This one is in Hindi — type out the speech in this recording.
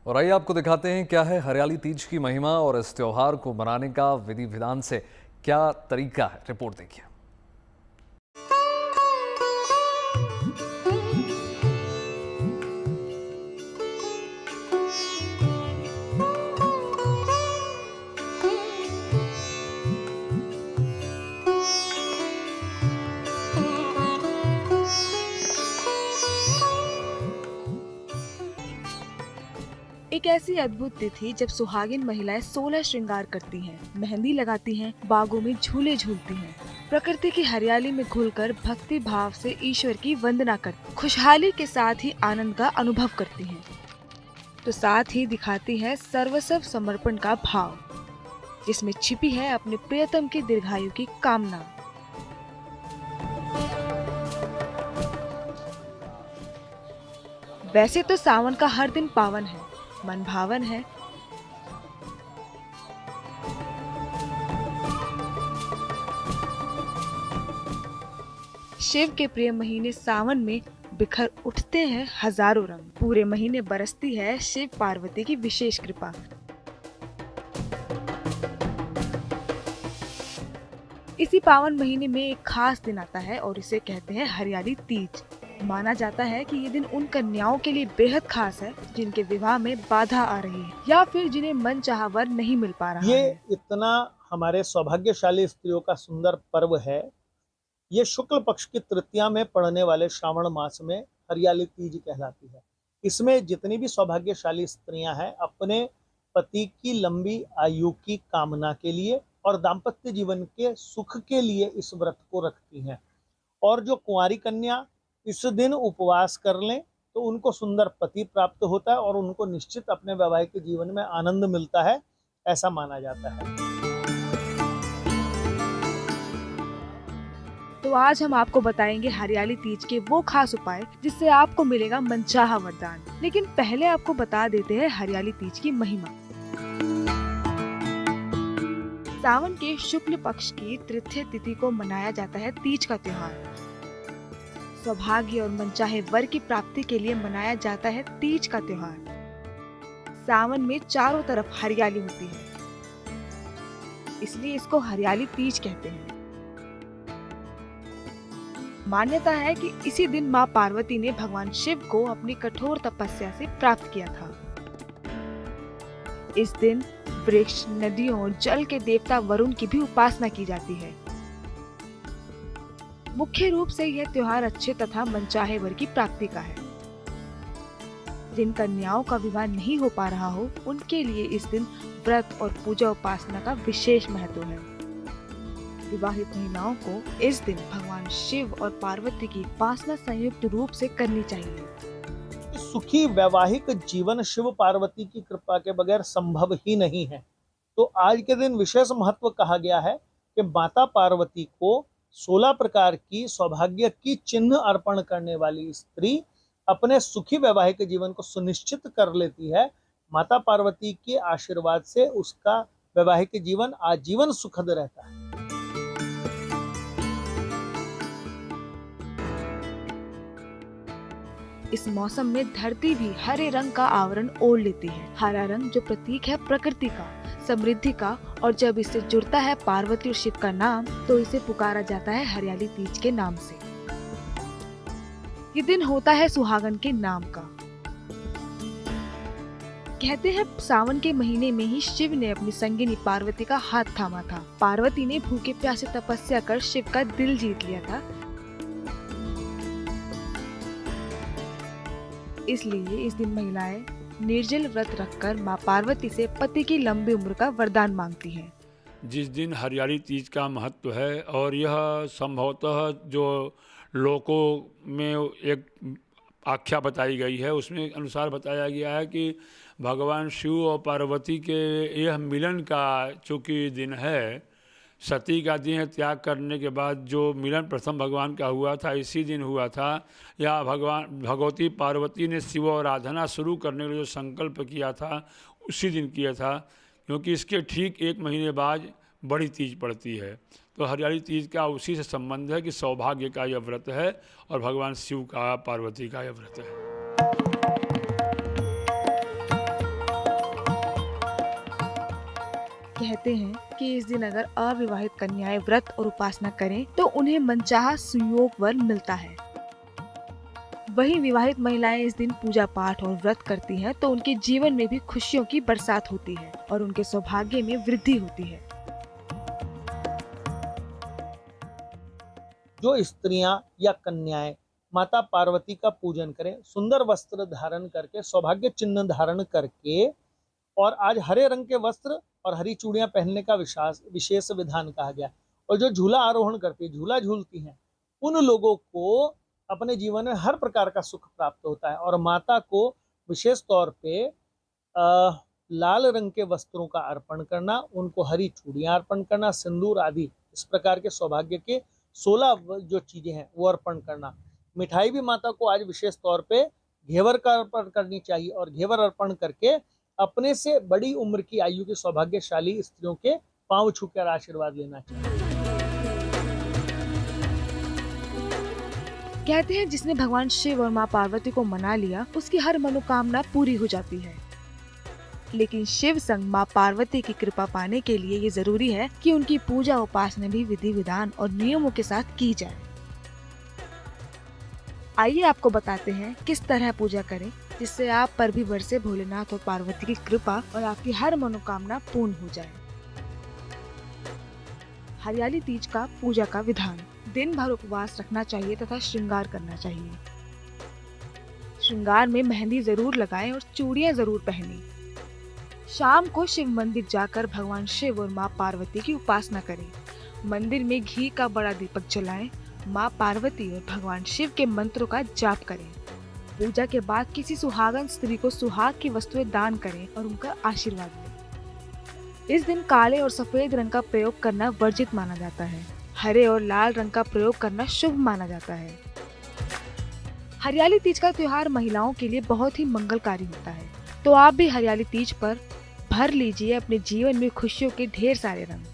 और आइए आपको दिखाते हैं क्या है हरियाली तीज की महिमा और इस त्योहार को मनाने का विधि विधान से क्या तरीका है। रिपोर्ट देखिए। एक ऐसी अद्भुत तिथि जब सुहागिन महिलाएं 16 श्रृंगार करती हैं, मेहंदी लगाती हैं, बागों में झूले झूलती हैं, प्रकृति की हरियाली में घुलकर भक्ति भाव से ईश्वर की वंदना करती, खुशहाली के साथ ही आनंद का अनुभव करती हैं। तो साथ ही दिखाती है सर्वस्व समर्पण का भाव, जिसमें छिपी है अपने प्रियतम की दीर्घायु की कामना। वैसे तो सावन का हर दिन पावन है, मन भावन है। शिव के प्रिय महीने सावन में बिखर उठते हैं हजारों रंग। पूरे महीने बरसती है शिव पार्वती की विशेष कृपा। इसी पावन महीने में एक खास दिन आता है और इसे कहते हैं हरियाली तीज। माना जाता है कि ये दिन उन कन्याओं के लिए बेहद खास है जिनके विवाह में बाधा आ रही है या फिर जिन्हें मनचाहा वर नहीं मिल पा रहा ये है। इतना हमारे सौभाग्यशाली स्त्रियों का सुंदर पर्व है। ये शुक्ल पक्ष की तृतीया में पड़ने वाले श्रावण मास में हरियाली तीज कहलाती है। इसमें जितनी भी सौभाग्यशाली स्त्रियां हैं अपने पति की लंबी आयु की कामना के लिए और दाम्पत्य जीवन के सुख के लिए इस व्रत को रखती हैं। और जो कुंवारी कन्या इस दिन उपवास कर लें तो उनको सुंदर पति प्राप्त होता है और उनको निश्चित अपने वैवाहिक जीवन में आनंद मिलता है, ऐसा माना जाता है। तो आज हम आपको बताएंगे हरियाली तीज के वो खास उपाय जिससे आपको मिलेगा मनचाहा वरदान। लेकिन पहले आपको बता देते हैं हरियाली तीज की महिमा। सावन के शुक्ल पक्ष की तृतीय तिथि को मनाया जाता है तीज का त्योहार। सौभाग्य और मनचाहे वर की प्राप्ति के लिए मनाया जाता है तीज का त्योहार। सावन में चारों तरफ हरियाली होती है, इसलिए इसको हरियाली तीज कहते हैं। मान्यता है कि इसी दिन माँ पार्वती ने भगवान शिव को अपनी कठोर तपस्या से प्राप्त किया था। इस दिन वृक्ष, नदियों और जल के देवता वरुण की भी उपासना की जाती है। मुख्य रूप से यह त्योहार अच्छे तथा मनचाहे वर की प्राप्ति का है। जिन कन्याओं का विवाह नहीं हो पा रहा हो उनके लिए इस दिन व्रत और पूजा उपासना का विशेष महत्व है। विवाहित महिलाओं को इस दिन भगवान शिव और पार्वती की उपासना संयुक्त रूप से करनी चाहिए। सुखी वैवाहिक जीवन शिव पार्वती की कृपा के बगैर संभव ही नहीं है। तो आज के दिन विशेष महत्व कहा गया है कि माता पार्वती को 16 प्रकार की सौभाग्य की चिन्ह अर्पण करने वाली स्त्री अपने सुखी वैवाहिक जीवन को सुनिश्चित कर लेती है। माता पार्वती के आशीर्वाद से उसका वैवाहिक जीवन आजीवन सुखद रहता है। इस मौसम में धरती भी हरे रंग का आवरण ओढ़ लेती है। हरा रंग जो प्रतीक है प्रकृति का, समृद्धि का, और जब इससे जुड़ता है पार्वती और शिव का नाम तो इसे पुकारा जाता है हरियाली तीज के नाम से। ये दिन होता है सुहागन के नाम का। कहते हैं सावन के महीने में ही शिव ने अपनी संगिनी पार्वती का हाथ थामा था। पार्वती ने भूखे प्यासे तपस्या कर शिव का दिल जीत लिया था। इसलिए इस दिन महिलाएं निर्जल व्रत रखकर मां पार्वती से पति की लंबी उम्र का वरदान मांगती हैं। जिस दिन हरियाली तीज का महत्व है और यह संभवतः जो लोकों में एक आख्या बताई गई है उसमें अनुसार बताया गया है कि भगवान शिव और पार्वती के यह मिलन का चूँकि दिन है, सती का दिन त्याग करने के बाद जो मिलन प्रथम भगवान का हुआ था इसी दिन हुआ था, या भगवती पार्वती ने शिव आराधना शुरू करने का जो संकल्प किया था उसी दिन किया था, क्योंकि इसके ठीक एक महीने बाद बड़ी तीज पड़ती है। तो हरियाली तीज का उसी से संबंध है कि सौभाग्य का यह व्रत है और भगवान शिव का पार्वती का यह व्रत है। कहते हैं कि इस दिन अगर अविवाहित कन्याएं व्रत और उपासना करें तो उन्हें मनचाहा सुयोग वर मिलता है। वहीं विवाहित महिलाएं इस दिन पूजा पाठ और व्रत करती हैं तो उनके जीवन में भी खुशियों की बरसात होती है और उनके सौभाग्य में वृद्धि होती है। जो स्त्रियां या कन्याएं माता पार्वती का पूजन करें, सुंदर वस्त्र धारण करके, सौभाग्य चिन्ह धारण करके, और आज हरे रंग के वस्त्र और हरी चूड़ियां पहनने का विशेष विधान कहा गया। और जो झूला आरोहण करती है, झूला झूलती हैं, उन लोगों को अपने जीवन में हर प्रकार का सुख प्राप्त होता है। और माता को विशेष तौर पे लाल रंग के वस्त्रों का अर्पण करना, उनको हरी चूड़ियां अर्पण करना, सिंदूर आदि इस प्रकार के सौभाग्य के 16 जो चीजें हैं वो अर्पण करना। मिठाई भी माता को आज विशेष तौर पे घेवर का अर्पण करनी चाहिए और घेवर अर्पण करके अपने से बड़ी उम्र की आयु की सौभाग्यशाली स्त्रियों के पांव छूकर आशीर्वाद लेना चाहिए। कहते हैं जिसने भगवान शिव और माँ पार्वती को मना लिया उसकी हर मनोकामना पूरी हो जाती है। लेकिन शिव संग माँ पार्वती की कृपा पाने के लिए ये जरूरी है कि उनकी पूजा उपासना भी विधि विधान और नियमों के साथ की जाए। आइए आपको बताते हैं किस तरह पूजा करें जिससे आप पर भी बरसे भोलेनाथ और पार्वती की कृपा और आपकी हर मनोकामना पूर्ण हो जाए। हरियाली तीज का पूजा का विधान। दिन भर उपवास रखना चाहिए तथा श्रृंगार करना चाहिए। श्रृंगार में मेहंदी जरूर लगाएं और चूड़ियां जरूर पहनें। शाम को शिव मंदिर जाकर भगवान शिव और माँ पार्वती की उपासना करें। मंदिर में घी का बड़ा दीपक जलाएं। माँ पार्वती और भगवान शिव के मंत्रों का जाप करें। पूजा के बाद किसी सुहागन स्त्री को सुहाग की वस्तुएं दान करें और उनका आशीर्वाद लें। इस दिन काले और सफेद रंग का प्रयोग करना वर्जित माना जाता है। हरे और लाल रंग का प्रयोग करना शुभ माना जाता है। हरियाली तीज का त्योहार महिलाओं के लिए बहुत ही मंगलकारी होता है, तो आप भी हरियाली तीज पर भर लीजिए अपने जीवन में खुशियों के ढेर सारे रंग।